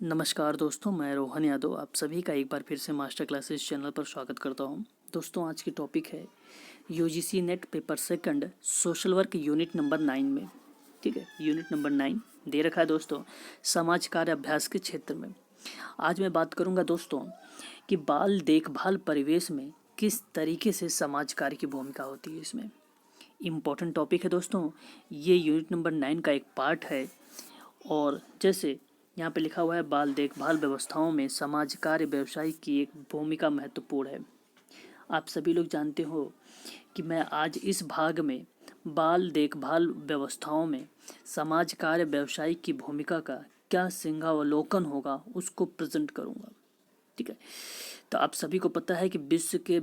नमस्कार दोस्तों, मैं रोहन यादव आप सभी का एक बार फिर से मास्टर क्लासेस चैनल पर स्वागत करता हूं। दोस्तों, आज की टॉपिक है UGC net paper second social work unit number 9 में। ठीक है, यूनिट नंबर 9 दे रखा है दोस्तों, समाज कार्य अभ्यास के क्षेत्र में। आज मैं बात करूंगा दोस्तों कि बाल देखभाल परिवेश में किस तरीके से समाज कार्य की भूमिका होती है। इसमें इम्पोर्टेंट टॉपिक है दोस्तों, ये यूनिट नंबर 9 का एक पार्ट है। और जैसे यहाँ पे लिखा हुआ है, बाल देखभाल व्यवस्थाओं में समाज कार्य व्यवसाय की एक भूमिका महत्वपूर्ण है। आप सभी लोग जानते हो कि मैं आज इस भाग में बाल देखभाल व्यवस्थाओं में समाज कार्य व्यवसाय की भूमिका का क्या सिंहावलोकन होगा उसको प्रेजेंट करूँगा। ठीक है, तो आप सभी को पता है कि विश्व के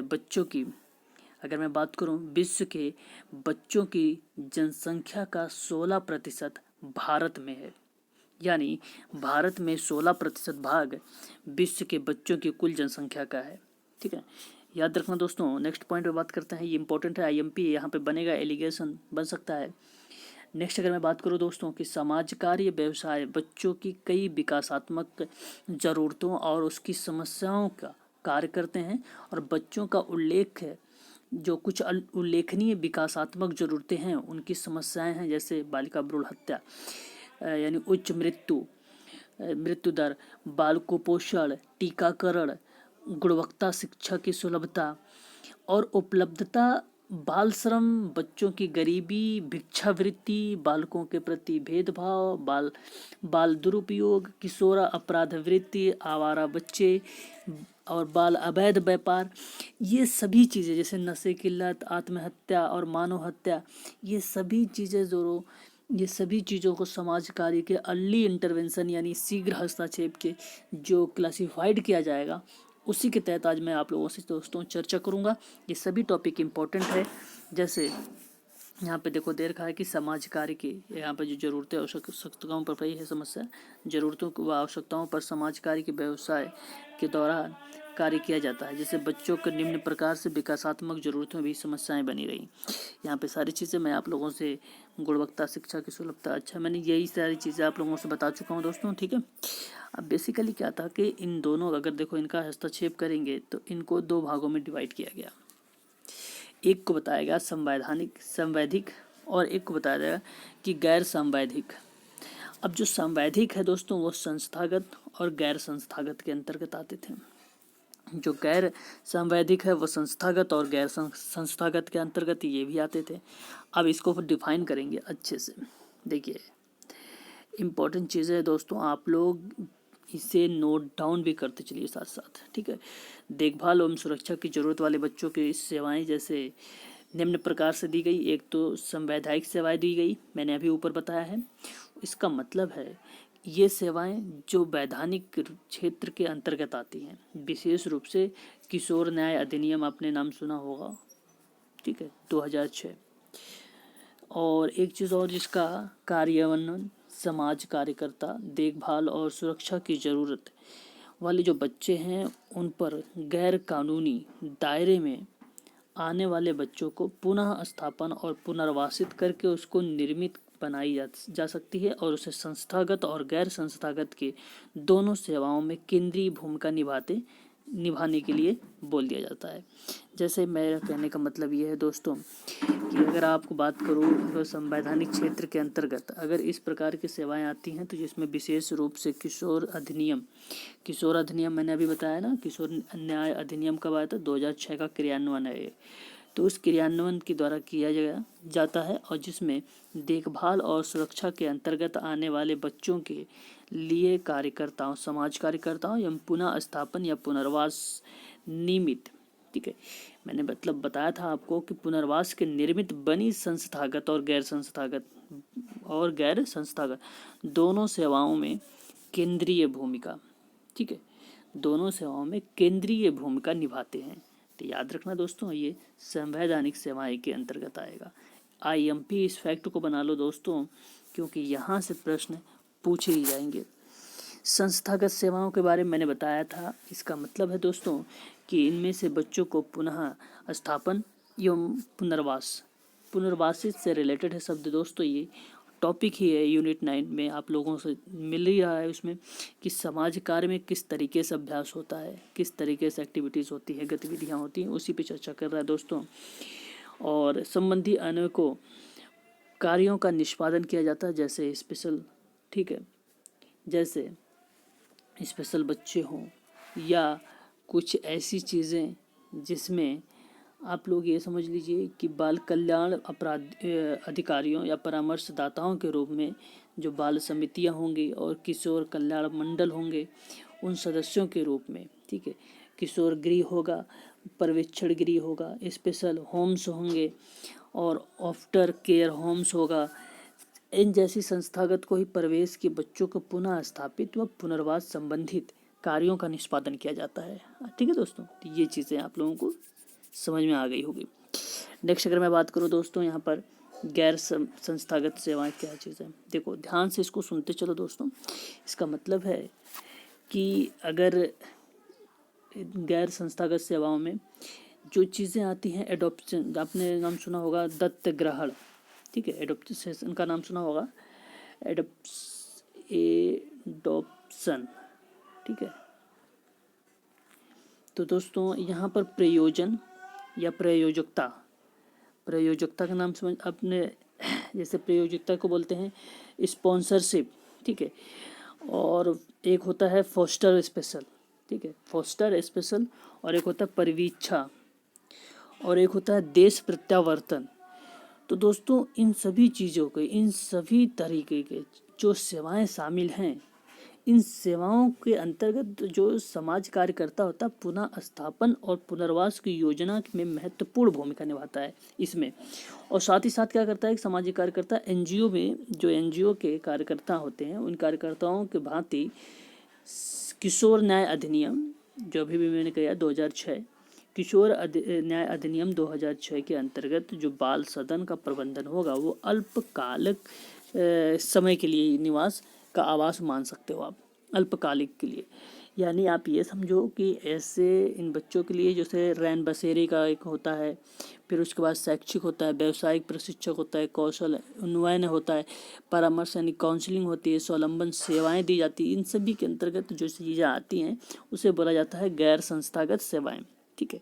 बच्चों की, अगर मैं बात करूं, विश्व के बच्चों की जनसंख्या का 16% भारत में है। यानी भारत में 16% भाग विश्व के बच्चों की कुल जनसंख्या का है। ठीक है, याद रखना दोस्तों। नेक्स्ट पॉइंट पे बात करते हैं, ये इंपॉर्टेंट है, आईएमपी यहाँ पे बनेगा, एलिगेशन बन सकता है। नेक्स्ट अगर मैं बात करूँ दोस्तों कि समाज कार्य व्यवसाय बच्चों की कई विकासात्मक ज़रूरतों और उसकी समस्याओं का कार्य करते हैं और बच्चों का उल्लेख है, जो कुछ उल्लेखनीय विकासात्मक ज़रूरतें हैं उनकी समस्याएं हैं, जैसे बालिका भ्रूण हत्या यानी उच्च मृत्यु दर, बाल कुपोषण, टीकाकरण, गुणवत्ता शिक्षा की सुलभता और उपलब्धता, बाल श्रम, बच्चों की गरीबी, भिक्षावृत्ति, बालकों के प्रति भेदभाव, बाल दुरुपयोग, किशोर अपराध वृत्ति, आवारा बच्चे और बाल अवैध व्यापार, ये सभी चीज़ें, जैसे नशे की लत, आत्महत्या और मानव हत्या, ये सभी चीज़ों को समाज कार्य के अर्ली इंटरवेंशन यानी शीघ्र हस्तक्षेप के जो क्लासिफाइड किया जाएगा, उसी के तहत आज मैं आप लोगों से दोस्तों चर्चा करूंगा। ये सभी टॉपिक इम्पोर्टेंट है। जैसे यहाँ पे देखो दे रखा है कि समाज कार्य की, यहाँ पे जो जरूरतें आवश्यकताओं पर पड़ी है समस्या, जरूरतों व आवश्यकताओं पर समाज कार्य के व्यवसाय के दौरान कार्य किया जाता है। जैसे बच्चों के निम्न प्रकार से विकासात्मक जरूरतों में भी समस्याएं बनी रही। यहाँ पे सारी चीज़ें मैं आप लोगों से, गुणवत्ता शिक्षा की सुलभता, अच्छा मैंने यही सारी चीज़ें आप लोगों से बता चुका हूँ दोस्तों। ठीक है, अब बेसिकली क्या था कि इन दोनों, अगर देखो इनका हस्तक्षेप करेंगे तो इनको दो भागों में डिवाइड किया गया। एक को बताया गया संवैधिक और एक को बताया गया कि गैर संवैधिक। अब जो संवैधिक है दोस्तों वो संस्थागत और गैर संस्थागत के अंतर्गत आते थे। जो गैर संवैधिक है वो संस्थागत और गैर संस्थागत के अंतर्गत ये भी आते थे। अब इसको डिफाइन करेंगे अच्छे से। देखिए, इम्पोर्टेंट चीज़ है दोस्तों, आप लोग इसे नोट डाउन भी करते चलिए साथ साथ। ठीक है, देखभाल एवं सुरक्षा की जरूरत वाले बच्चों की सेवाएं जैसे निम्न प्रकार से दी गई। एक तो संवैधानिक सेवाएं दी गई, मैंने अभी ऊपर बताया है। इसका मतलब है ये सेवाएं जो वैधानिक क्षेत्र के अंतर्गत आती हैं, विशेष रूप से किशोर न्याय अधिनियम, आपने नाम सुना होगा। ठीक है, 2006। और एक चीज़ और जिसका कार्यान्वयन समाज कार्यकर्ता, देखभाल और सुरक्षा की ज़रूरत वाले जो बच्चे हैं उन पर गैर कानूनी दायरे में आने वाले बच्चों को पुनः स्थापन और पुनर्वासित करके उसको निर्मित बनाई जा सकती है, और उसे संस्थागत और गैर संस्थागत के दोनों सेवाओं में केंद्रीय भूमिका निभाने के लिए बोल दिया जाता है। जैसे मेरा कहने का मतलब ये है दोस्तों कि अगर आपको बात करूँ तो संवैधानिक क्षेत्र के अंतर्गत अगर इस प्रकार की सेवाएं आती हैं तो जिसमें विशेष रूप से किशोर अधिनियम मैंने अभी बताया ना, किशोर न्याय अधिनियम कब आया था, 2006 का क्रियान्वयन है ये। तो उस क्रियान्वयन के द्वारा किया जाता है, और जिसमें देखभाल और सुरक्षा के अंतर्गत आने वाले बच्चों के लिए कार्यकर्ताओं, समाज कार्यकर्ताओं एवं पुनः स्थापन या पुनर्वास निमित्त। ठीक है, मैंने मतलब बताया था आपको कि पुनर्वास के निर्मित बनी संस्थागत और गैर संस्थागत दोनों सेवाओं में केंद्रीय भूमिका, ठीक है, दोनों सेवाओं में केंद्रीय भूमिका निभाते हैं। तो याद रखना दोस्तों, ये संवैधानिक सेवाएं के अंतर्गत आएगा। आईएमपी इस फैक्ट को बना लो दोस्तों, क्योंकि यहाँ से प्रश्न पूछे ही जाएंगे। संस्थागत सेवाओं के बारे में मैंने बताया था। इसका मतलब है दोस्तों कि इनमें से बच्चों को पुनः स्थापन एवं पुनर्वासित से रिलेटेड है शब्द दोस्तों ये। टॉपिक ही है यूनिट 9 में आप लोगों से मिल ही रहा है उसमें कि समाज कार्य में किस तरीके से अभ्यास होता है, किस तरीके से एक्टिविटीज़ होती है, गतिविधियाँ होती हैं, उसी पे चर्चा कर रहा है दोस्तों। और संबंधी अनेकों कार्यों का निष्पादन किया जाता है, जैसे स्पेशल, ठीक है, जैसे स्पेशल बच्चे हों या कुछ ऐसी चीज़ें जिसमें आप लोग ये समझ लीजिए कि बाल कल्याण अधिकारियों या परामर्शदाताओं के रूप में जो बाल समितियां होंगी और किशोर कल्याण मंडल होंगे उन सदस्यों के रूप में, ठीक है, किशोर गृह होगा, पर्यवेक्षण गृह होगा, स्पेशल होम्स होंगे और आफ्टर केयर होम्स होगा। इन जैसी संस्थागत को ही प्रवेश के बच्चों को पुनः स्थापित व पुनर्वास संबंधित कार्यों का निष्पादन किया जाता है। ठीक है दोस्तों, तो ये चीज़ें आप लोगों को समझ में आ गई होगी। नेक्स्ट अगर मैं बात करूँ दोस्तों, यहाँ पर गैर संस्थागत सेवाएं क्या चीज़ है, देखो ध्यान से इसको सुनते चलो दोस्तों। इसका मतलब है कि अगर गैर संस्थागत सेवाओं में जो चीज़ें आती हैं, एडॉप्शन, आपने नाम सुना होगा दत्त ग्रहण, ठीक है, एडॉप्शन का नाम सुना होगा, एडॉप्शन, ठीक है। तो दोस्तों यहाँ पर प्रयोजन या प्रयोजकता का नाम समझ अपने, जैसे प्रयोजकता को बोलते हैं स्पॉन्सरशिप, ठीक है, और एक होता है फोस्टर स्पेशल, ठीक है, फोस्टर स्पेशल, और एक होता है परिवीक्षा, और एक होता है देश प्रत्यावर्तन। तो दोस्तों इन सभी चीज़ों के, इन सभी तरीके के जो सेवाएं शामिल हैं, इन सेवाओं के अंतर्गत जो समाज कार्यकर्ता होता है पुनः स्थापन और पुनर्वास की योजना में महत्वपूर्ण भूमिका निभाता है इसमें। और साथ ही साथ क्या करता है कि सामाजिक कार्यकर्ता एनजीओ में, जो एनजीओ के कार्यकर्ता होते हैं, उन कार्यकर्ताओं के भांति किशोर न्याय अधिनियम, जो अभी भी मैंने कहा 2006 किशोर न्याय अधिनियम 2006 के अंतर्गत जो बाल सदन का प्रबंधन होगा वो अल्पकालिक समय के लिए निवास का आवास मान सकते हो आप, अल्पकालिक के लिए। यानी आप ये समझो कि ऐसे इन बच्चों के लिए जैसे रैन बसेरे का एक होता है, फिर उसके बाद शैक्षिक होता है, व्यावसायिक प्रशिक्षक होता है, कौशल उन्नयन होता है, परामर्श यानी काउंसलिंग होती है, स्वावलंबन सेवाएं दी जाती हैं। इन सभी के अंतर्गत जो चीज़ें आती हैं उसे बोला जाता है गैर संस्थागत सेवाएं, ठीक है।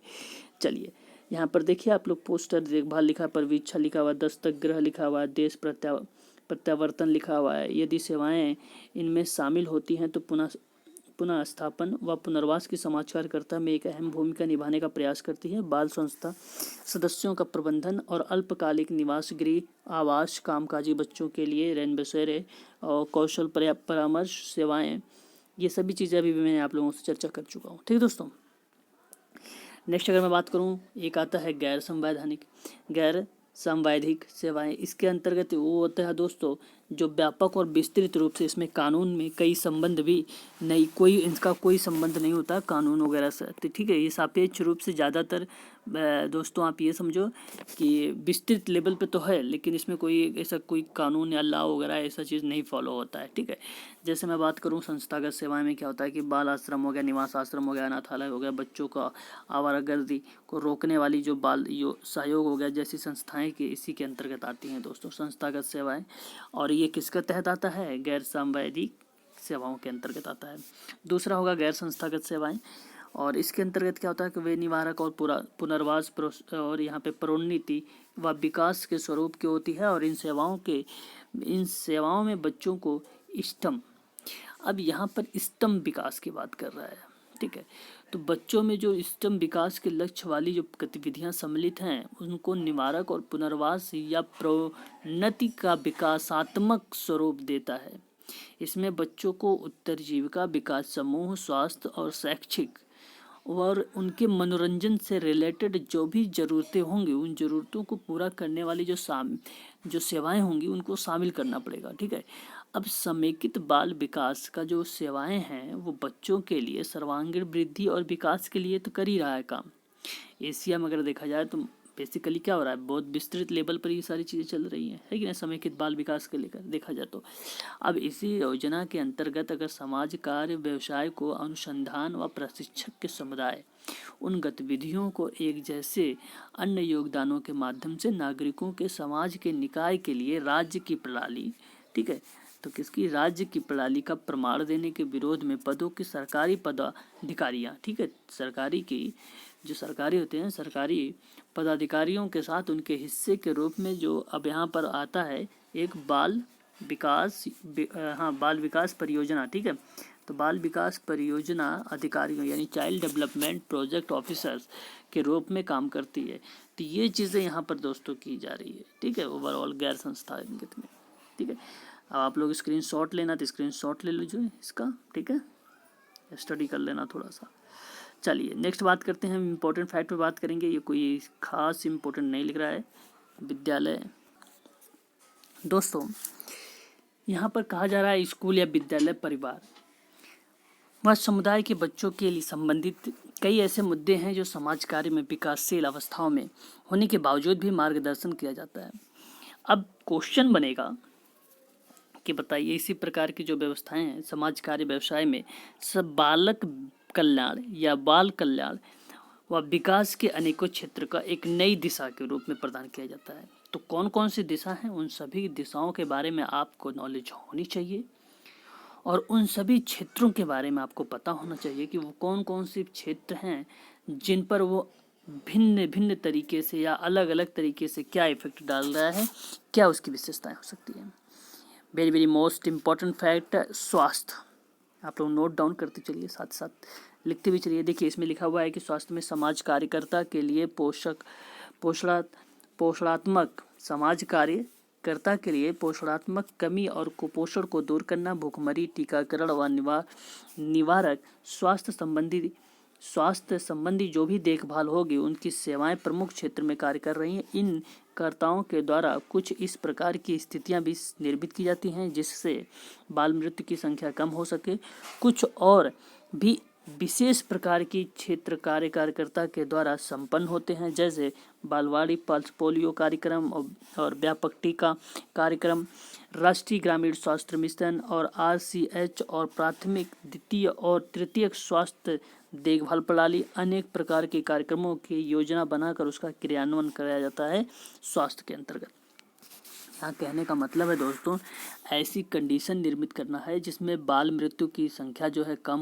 चलिए यहाँ पर देखिए आप लोग, पोस्टर देखभाल लिखा, परवीक्षा लिखा हुआ, दस्तक गृह लिखा हुआ, देश प्रत्यावर्तन लिखा हुआ है। यदि सेवाएं इनमें शामिल होती हैं तो पुनः स्थापन व पुनर्वास की समाज कार्यकर्ता में एक अहम भूमिका निभाने का प्रयास करती है। बाल संस्था सदस्यों का प्रबंधन और अल्पकालिक निवास गृह, आवास, कामकाजी बच्चों के लिए रैन बसेरे और कौशल परामर्श सेवाएं, ये सभी चीज़ें अभी भी मैंने आप लोगों से चर्चा कर चुका हूँ, ठीक है दोस्तों। नेक्स्ट अगर मैं बात करूँ, एक आता है गैर संवैधानिक सेवाएं। इसके अंतर्गत वो होता है दोस्तों जो व्यापक और विस्तृत रूप से, इसमें कानून में कई संबंध भी नहीं, कोई इनका कोई संबंध नहीं होता कानून वगैरह से, ठीक है। ये सापेक्ष रूप से ज़्यादातर दोस्तों आप ये समझो कि विस्तृत लेवल पे तो है, लेकिन इसमें कोई ऐसा कोई कानून या लॉ वगैरह ऐसा चीज़ नहीं फॉलो होता है, ठीक है। जैसे मैं बात करूँ संस्थागत सेवाएं में क्या होता है कि बाल आश्रम हो गया, निवास आश्रम हो गया, अनाथालय हो गया, बच्चों का आवारागर्दी को रोकने वाली जो बाल सहयोग हो गया, जैसी संस्थाएं के इसी के अंतर्गत आती हैं दोस्तों संस्थागत सेवाएं। और ये किसके तहत आता है, गैर संवैधानिक सेवाओं के अंतर्गत आता है। दूसरा होगा गैर संस्थागत सेवाएं, और इसके अंतर्गत क्या होता है कि वे निवारक और पुनर्वास और यहाँ पे प्रोन्नति व विकास के स्वरूप की होती है। और इन सेवाओं में बच्चों को स्टम, अब यहाँ पर स्टम विकास की बात कर रहा है, ठीक है। तो बच्चों में जो स्टम विकास के लक्ष्य वाली जो गतिविधियां सम्मिलित हैं उनको निवारक और पुनर्वास या प्रोन्नति का विकासात्मक स्वरूप देता है। इसमें बच्चों को उत्तरजीविका विकास, समूह स्वास्थ्य और शैक्षिक और उनके मनोरंजन से रिलेटेड जो भी ज़रूरतें होंगी, उन ज़रूरतों को पूरा करने वाली जो सेवाएं होंगी उनको शामिल करना पड़ेगा, ठीक है। अब समेकित बाल विकास का जो सेवाएं हैं वो बच्चों के लिए सर्वांगीण वृद्धि और विकास के लिए तो कर ही रहा है काम। एशिया में अगर देखा जाए तो बेसिकली क्या हो रहा है, बहुत विस्तृत लेवल पर ये सारी चीज़ें चल रही हैं, है कि नहीं, समेकित बाल विकास के लेकर देखा जाए तो। अब इसी योजना के अंतर्गत अगर समाज कार्य व्यवसाय को अनुसंधान व प्रशिक्षक के समुदाय उन गतिविधियों को एक जैसे अन्य योगदानों के माध्यम से नागरिकों के समाज के निकाय के लिए राज्य की प्रणाली, ठीक है, तो किसकी, राज्य की प्रणाली का प्रमाण देने के विरोध में पदों की सरकारी पदाधिकारियां, ठीक है, सरकारी की जो सरकारी होते हैं, सरकारी पदाधिकारियों के साथ उनके हिस्से के रूप में जो अब यहाँ पर आता है एक बाल विकास परियोजना, ठीक है, तो बाल विकास परियोजना अधिकारियों यानी चाइल्ड डेवलपमेंट प्रोजेक्ट ऑफिसर्स के रूप में काम करती है। तो ये चीज़ें यहाँ पर दोस्तों की जा रही है, ठीक है, ओवरऑल गैर संस्था इंगित में, ठीक है। अब आप लोग स्क्रीनशॉट लेना तो स्क्रीनशॉट ले लीजिए इसका, ठीक है, स्टडी कर लेना थोड़ा सा। चलिए नेक्स्ट बात करते हैं, इम्पोर्टेंट फैक्ट पे बात करेंगे। ये कोई खास इम्पोर्टेंट नहीं लिख रहा है, विद्यालय दोस्तों यहाँ पर कहा जा रहा है स्कूल या विद्यालय परिवार व समुदाय के बच्चों के लिए संबंधित कई ऐसे मुद्दे हैं जो समाज कार्य में विकासशील अवस्थाओं में होने के बावजूद भी मार्गदर्शन किया जाता है। अब क्वेश्चन बनेगा कि बताइए इसी प्रकार की जो व्यवस्थाएं हैं समाज कार्य व्यवसाय में सब बालक कल्याण या बाल कल्याण व विकास के अनेकों क्षेत्र का एक नई दिशा के रूप में प्रदान किया जाता है। तो कौन कौन सी दिशा हैं, उन सभी दिशाओं के बारे में आपको नॉलेज होनी चाहिए और उन सभी क्षेत्रों के बारे में आपको पता होना चाहिए कि वो कौन कौन से क्षेत्र हैं जिन पर वो भिन्न भिन्न तरीके से या अलग अलग तरीके से क्या इफेक्ट डाल रहा है, क्या उसकी विशेषताएं हो सकती हैं। Very very most important fact, स्वास्थ्य, आप लोग नोट डाउन करते चलिए, साथ साथ लिखते भी चलिए। देखिए इसमें लिखा हुआ है कि स्वास्थ्य में समाज कार्यकर्ता के लिए पोषणात्मक समाज कार्यकर्ता के लिए पोषणात्मक कमी और कुपोषण को दूर करना, भूखमरी, टीकाकरण व निवारक स्वास्थ्य संबंधी जो भी देखभाल होगी उनकी सेवाएं प्रमुख क्षेत्र में कार्य कर रही हैं। इन कर्ताओं के द्वारा कुछ इस प्रकार की स्थितियां भी निर्मित की जाती हैं जिससे बाल मृत्यु की संख्या कम हो सके। कुछ और भी विशेष प्रकार की क्षेत्र कार्यकर्ता के द्वारा संपन्न होते हैं, जैसे बालवाड़ी, पल्स पोलियो कार्यक्रम और व्यापक टीका कार्यक्रम, राष्ट्रीय ग्रामीण स्वास्थ्य मिशन और RCH और प्राथमिक, द्वितीय और तृतीयक स्वास्थ्य देखभाल प्रणाली। अनेक प्रकार के कार्यक्रमों की योजना बनाकर उसका क्रियान्वयन कराया जाता है स्वास्थ्य के अंतर्गत। यहाँ कहने का मतलब है दोस्तों, ऐसी कंडीशन निर्मित करना है जिसमें बाल मृत्यु की संख्या जो है कम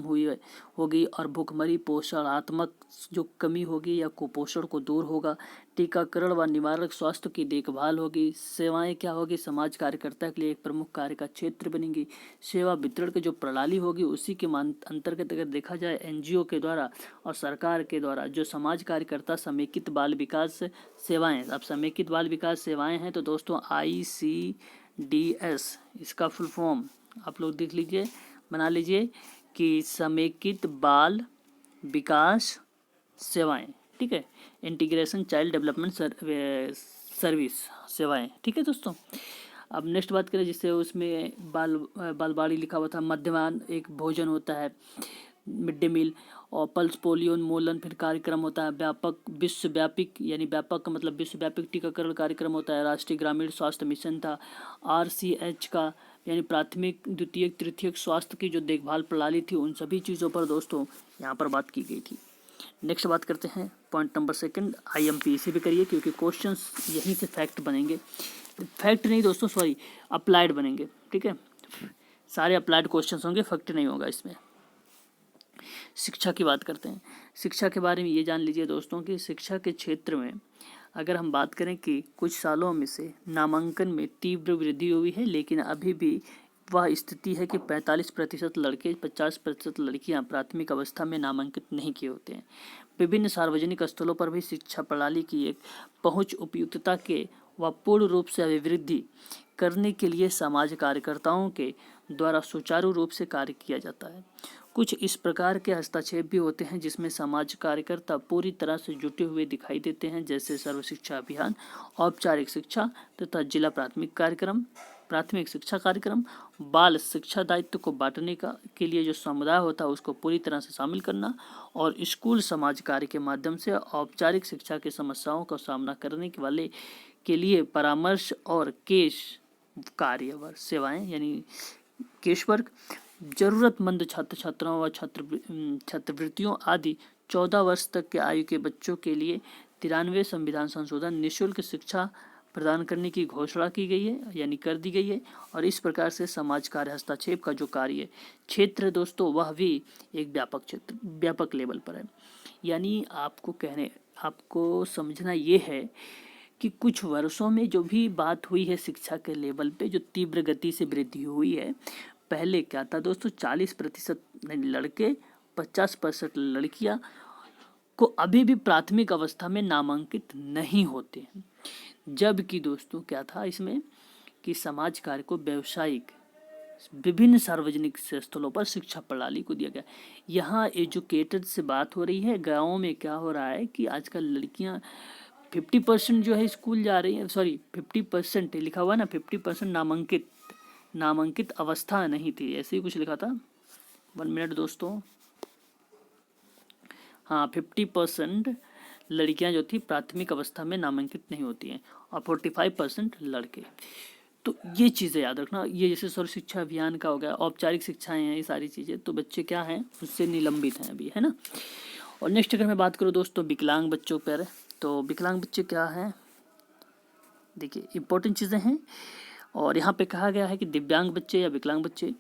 होगी और भूखमरी, पोषणात्मक जो कमी होगी या कुपोषण को दूर होगा, टीकाकरण व निवारक स्वास्थ्य की देखभाल होगी, सेवाएं क्या होगी, समाज कार्यकर्ता के लिए एक प्रमुख कार्य का क्षेत्र बनेगी, सेवा वितरण की जो प्रणाली होगी उसी के अंतर्गत अगर देखा जाए NGO के द्वारा और सरकार के द्वारा जो समाज कार्यकर्ता समेकित बाल विकास सेवाएं, अब समेकित बाल विकास सेवाएं हैं तो दोस्तों ICDS इसका फुल फॉर्म आप लोग देख लीजिए, बना लीजिए कि समेकित बाल विकास सेवाएं, ठीक है, इंटीग्रेशन चाइल्ड डेवलपमेंट सर्विस सेवाएं, ठीक है दोस्तों। अब नेक्स्ट बात करें जिससे उसमें बालवाड़ी लिखा हुआ था, मध्याह्न एक भोजन होता है, मिड डे मील, और पल्स पोलियो उन्मूलन फिर कार्यक्रम होता है, व्यापक विश्वव्यापी यानी व्यापक का मतलब विश्वव्यापी टीकाकरण कार्यक्रम होता है, राष्ट्रीय ग्रामीण स्वास्थ्य मिशन था, RCH का यानी प्राथमिक, द्वितीयक, तृतीयक स्वास्थ्य की जो देखभाल प्रणाली थी, उन सभी चीज़ों पर दोस्तों यहाँ पर बात की गई थी। नेक्स्ट बात करते हैं पॉइंट नंबर 2, IMP इसे भी करिए क्योंकि क्वेश्चंस यहीं से फैक्ट बनेंगे, फैक्ट नहीं दोस्तों सॉरी अप्लाइड बनेंगे, ठीक है, सारे अप्लाइड क्वेश्चंस होंगे, फैक्ट नहीं होगा इसमें। शिक्षा की बात करते हैं, शिक्षा के बारे में ये जान लीजिए दोस्तों कि शिक्षा के क्षेत्र में अगर हम बात करें कि कुछ सालों में से नामांकन में तीव्र वृद्धि हुई है, लेकिन अभी भी वह स्थिति है कि 45% लड़के 50% लड़कियां प्राथमिक अवस्था में नामांकित नहीं किए होते हैं। विभिन्न सार्वजनिक स्थलों पर भी शिक्षा प्रणाली की एक पहुंच उपयुक्तता के व पूर्ण रूप से अभिवृद्धि करने के लिए समाज कार्यकर्ताओं के द्वारा सुचारू रूप से कार्य किया जाता है। कुछ इस प्रकार के हस्तक्षेप भी होते हैं जिसमें समाज कार्यकर्ता पूरी तरह से जुटे हुए दिखाई देते हैं, जैसे सर्व शिक्षा अभियान, औपचारिक शिक्षा तथा जिला प्राथमिक शिक्षा कार्यक्रम बाल शिक्षा दायित्व को बांटने का के लिए जो समुदाय होता है उसको पूरी तरह से शामिल करना, और स्कूल समाज कार्य के माध्यम से औपचारिक शिक्षा की समस्याओं का सामना करने के वाले के लिए परामर्श और केस कार्य सेवाएं यानी केस वर्क, जरूरतमंद छात्र छात्राओं व छात्रवृत्तियों आदि 14 वर्ष तक के आयु के बच्चों के लिए 93 संविधान संशोधन निःशुल्क शिक्षा प्रदान करने की घोषणा की गई है यानी कर दी गई है। और इस प्रकार से समाज कार्य हस्तक्षेप का जो कार्य क्षेत्र है दोस्तों वह भी एक व्यापक लेवल पर है। यानी आपको समझना ये है कि कुछ वर्षों में जो भी बात हुई है शिक्षा के लेवल पे जो तीव्र गति से वृद्धि हुई है, पहले क्या था दोस्तों 40% लड़के 50% लड़कियां को अभी भी प्राथमिक अवस्था में नामांकित नहीं होते हैं, जबकि दोस्तों क्या था इसमें कि समाज कार्य को व्यावसायिक विभिन्न सार्वजनिक स्थलों पर शिक्षा प्रणाली को दिया गया। यहाँ एजुकेटेड से बात हो रही है। गाँवों में क्या हो रहा है कि आजकल लड़कियाँ 50% जो है स्कूल जा रही है, 50% लिखा हुआ ना, 50% नामांकित अवस्था नहीं थी, ऐसे ही कुछ लिखा था। 1 मिनट दोस्तों, हाँ 50% लड़कियां जो थी प्राथमिक अवस्था में नामांकित नहीं होती हैं और 45% लड़के। तो ये चीज़ें याद रखना। ये जैसे सर्व शिक्षा अभियान का हो गया, औपचारिक शिक्षाएं हैं, ये सारी चीज़ें, तो बच्चे क्या हैं उससे निलंबित हैं अभी, है ना। और नेक्स्ट अगर मैं बात करूँ दोस्तों विकलांग बच्चों पर, तो विकलांग बच्चे क्या हैं, देखिए इंपॉर्टेंट चीज़ें हैं। और यहाँ पे कहा गया है कि दिव्यांग बच्चे या विकलांग बच्चे,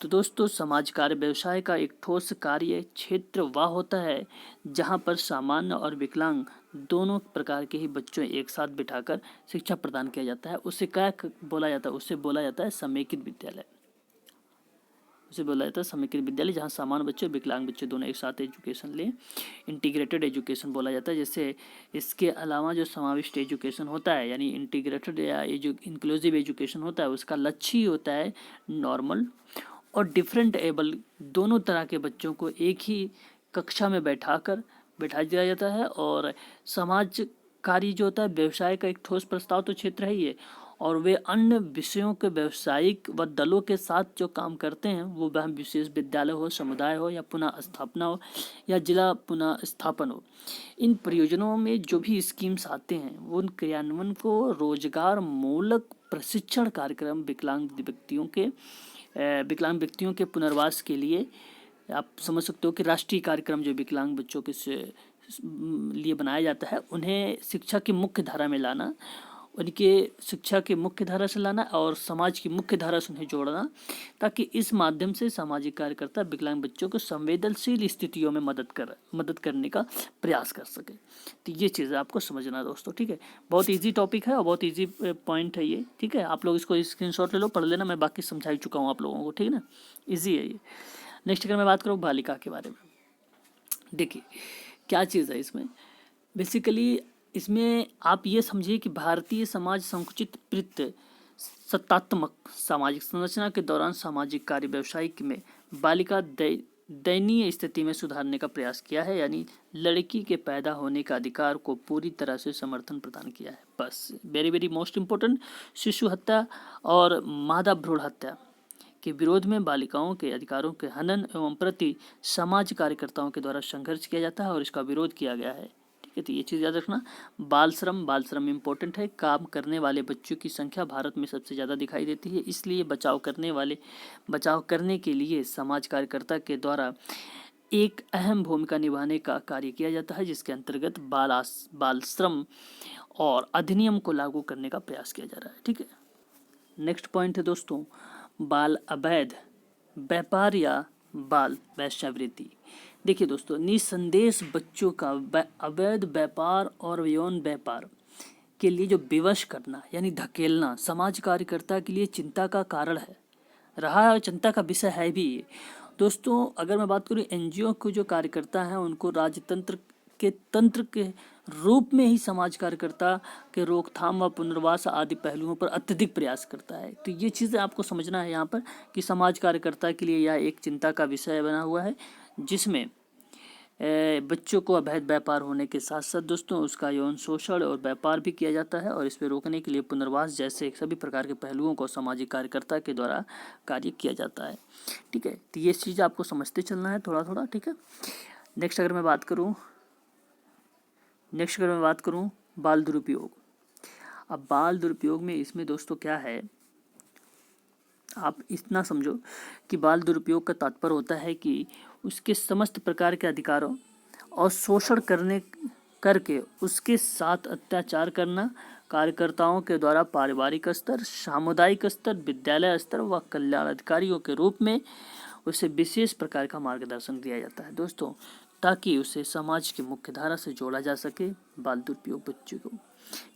तो दोस्तों समाज कार्य व्यवसाय का एक ठोस कार्य क्षेत्र वह होता है जहाँ पर सामान्य और विकलांग दोनों प्रकार के ही बच्चों एक साथ बिठाकर शिक्षा प्रदान किया जाता है। उससे क्या बोला जाता है, उससे बोला जाता है समेकित विद्यालय। उसे बोला जाता है समेकित विद्यालय, जहाँ सामान्य बच्चे और विकलांग बच्चे दोनों एक साथ एजुकेशन लें। इंटीग्रेटेड एजुकेशन बोला जाता है। जैसे इसके अलावा जो समाविष्ट एजुकेशन होता है यानी इंटीग्रेटेड या इंक्लूसिव एजुकेशन होता है, उसका लक्ष्य ही होता है नॉर्मल और डिफरेंट एबल दोनों तरह के बच्चों को एक ही कक्षा में बैठा दिया जाता है। और समाज कार्य जो होता है व्यवसाय का एक ठोस प्रस्ताव तो क्षेत्र है ये, और वे अन्य विषयों के व्यावसायिक व दलों के साथ जो काम करते हैं वो वह विशेष विद्यालय हो, समुदाय हो, या पुनः स्थापना हो, या जिला पुनः स्थापन हो। इन परियोजनाओं में जो भी स्कीम्स आते हैं वो उन क्रियान्वयन को रोजगार मूलक प्रशिक्षण कार्यक्रम विकलांग व्यक्तियों के पुनर्वास के लिए, आप समझ सकते हो कि राष्ट्रीय कार्यक्रम जो विकलांग बच्चों के लिए बनाया जाता है, उन्हें शिक्षा की मुख्य धारा में लाना, उनके शिक्षा की मुख्य धारा से लाना और समाज की मुख्य धारा से उन्हें जोड़ना, ताकि इस माध्यम से सामाजिक कार्यकर्ता विकलांग बच्चों को संवेदनशील स्थितियों में मदद करने का प्रयास कर सके। तो ये चीज़ें आपको समझना दोस्तों, ठीक है। बहुत इजी टॉपिक है और बहुत इजी पॉइंट है ये, ठीक है। आप लोग इसको स्क्रीनशॉट ले लो, पढ़ लेना, मैं बाकी समझा ही चुका हूँ आप लोगों को, ठीक है ना, ईजी है ये। नेक्स्ट अगर मैं बात करूँ बालिका के बारे में, देखिए क्या चीज़ है इसमें, बेसिकली इसमें आप ये समझिए कि भारतीय समाज संकुचित प्रवृत्ति सत्तात्मक सामाजिक संरचना के दौरान सामाजिक कार्य व्यवसायिक में बालिका दयनीय स्थिति में सुधारने का प्रयास किया है, यानी लड़की के पैदा होने का अधिकार को पूरी तरह से समर्थन प्रदान किया है। बस वेरी मोस्ट इम्पोर्टेंट, शिशु हत्या और मादा भ्रूण हत्या के विरोध में बालिकाओं के अधिकारों के हनन एवं प्रति समाज कार्यकर्ताओं के द्वारा संघर्ष किया जाता है और इसका विरोध किया गया है, ठीक है। तो ये चीज़ याद रखना। बाल श्रम इम्पोर्टेंट है। काम करने वाले बच्चों की संख्या भारत में सबसे ज़्यादा दिखाई देती है, इसलिए बचाव करने के लिए समाज कार्यकर्ता के द्वारा एक अहम भूमिका निभाने का कार्य किया जाता है, जिसके अंतर्गत बाल श्रम और अधिनियम को लागू करने का प्रयास किया जा रहा है, ठीक है। नेक्स्ट पॉइंट है दोस्तों बाल अवैध व्यापार या बाल वेश्यावृत्ति। देखिए दोस्तों, निसंदेश बच्चों का अवैध व्यापार और यौन व्यापार के लिए जो विवश करना यानी धकेलना समाज कार्यकर्ता के लिए चिंता का कारण है, रहा है, चिंता का विषय है भी ये। दोस्तों अगर मैं बात करूँ एनजीओ को जो कार्यकर्ता हैं उनको राजतंत्र के रूप में ही समाज कार्यकर्ता के रोकथाम व पुनर्वास आदि पहलुओं पर अत्यधिक प्रयास करता है। तो ये चीज़ें आपको समझना है यहाँ पर कि समाज कार्यकर्ता के लिए यह एक चिंता का विषय बना हुआ है, जिसमें बच्चों को अवैध व्यापार होने के साथ साथ दोस्तों उसका यौन शोषण और व्यापार भी किया जाता है, और इस पर रोकने के लिए पुनर्वास जैसे सभी प्रकार के पहलुओं को सामाजिक कार्यकर्ता के द्वारा कार्य किया जाता है। ठीक है, तो ये चीज़ आपको समझते चलना है थोड़ा थोड़ा। ठीक है, नेक्स्ट अगर मैं बात करूँ बाल दुरुपयोग। अब बाल दुरुपयोग में इसमें दोस्तों क्या है, आप इतना समझो कि बाल दुरुपयोग का तात्पर्य होता है कि उसके समस्त प्रकार के अधिकारों और शोषण करके उसके साथ अत्याचार करना, कार्यकर्ताओं के द्वारा पारिवारिक स्तर, सामुदायिक स्तर, विद्यालय स्तर व कल्याण अधिकारियों के रूप में उसे विशेष प्रकार का मार्गदर्शन दिया जाता है दोस्तों, ताकि उसे समाज की मुख्य धारा से जोड़ा जा सके बाल दुरुपयोग बच्चों को।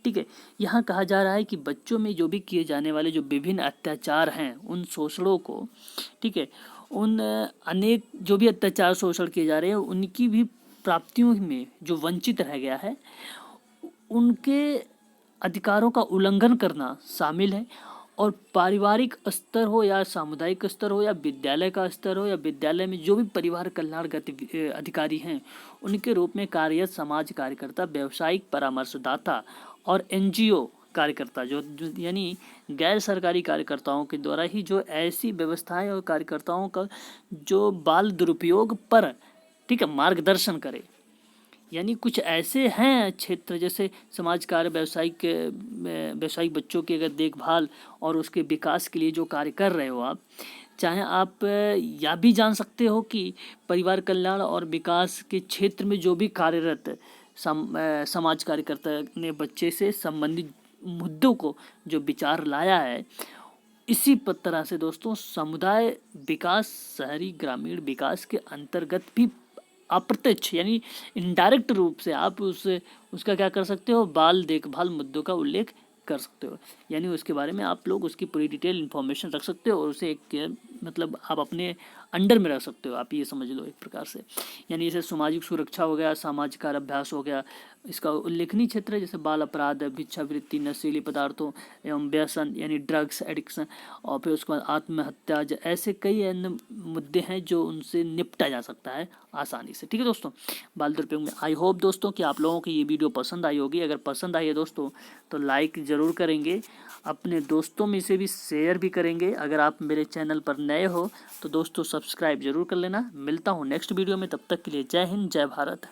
ठीक है, यहाँ कहा जा रहा है कि बच्चों में जो भी किए जाने वाले जो विभिन्न अत्याचार हैं, उन शोषणों को, ठीक है, उन अनेक जो भी अत्याचार शोषण किए जा रहे हैं उनकी भी प्राप्तियों में जो वंचित रह गया है उनके अधिकारों का उल्लंघन करना शामिल है, और पारिवारिक स्तर हो या सामुदायिक स्तर हो या विद्यालय का स्तर हो या विद्यालय में जो भी परिवार कल्याण अधिकारी हैं उनके रूप में कार्यरत समाज कार्यकर्ता, व्यावसायिक परामर्शदाता और एनजीओ कार्यकर्ता जो यानी गैर सरकारी कार्यकर्ताओं के द्वारा ही जो ऐसी व्यवस्थाएं और कार्यकर्ताओं का जो बाल दुरुपयोग पर, ठीक है, मार्गदर्शन करे। यानी कुछ ऐसे हैं क्षेत्र जैसे समाज कार्य, व्यावसायिक बच्चों की अगर देखभाल और उसके विकास के लिए जो कार्य कर रहे हो आप, चाहे आप या भी जान सकते हो कि परिवार कल्याण और विकास के क्षेत्र में जो भी कार्यरत समाज कार्यकर्ता ने बच्चे से संबंधित मुद्दों को जो विचार लाया है, इसी तरह से दोस्तों समुदाय विकास, शहरी ग्रामीण विकास के अंतर्गत भी अप्रत्यक्ष यानी इनडायरेक्ट रूप से आप उसका क्या कर सकते हो, बाल देखभाल मुद्दों का उल्लेख कर सकते हो। यानी उसके बारे में आप लोग उसकी पूरी डिटेल इन्फॉर्मेशन रख सकते हो और उसे एक मतलब आप अपने अंडर में रख सकते हो, आप ये समझ लो एक प्रकार से। यानी जैसे सामाजिक सुरक्षा हो गया, सामाजिक कार्य अभ्यास हो गया, इसका उल्लेखनीय क्षेत्र है जैसे बाल अपराध, भिक्षावृत्ति, नशीली पदार्थों एवं व्यसन यानी ड्रग्स एडिक्शन, और फिर उसके बाद आत्महत्या, ऐसे कई अन्य मुद्दे हैं जो उनसे निपटा जा सकता है आसानी से। ठीक है दोस्तों, बाल दुरुपयोग में आई होप दोस्तों कि आप लोगों को ये वीडियो पसंद आई होगी। अगर पसंद आई है दोस्तों तो लाइक ज़रूर करेंगे, अपने दोस्तों में से भी शेयर भी करेंगे। अगर आप मेरे चैनल पर नए हो तो दोस्तों सब्सक्राइब जरूर कर लेना। मिलता हूँ नेक्स्ट वीडियो में, तब तक के लिए जय हिंद, जय भारत।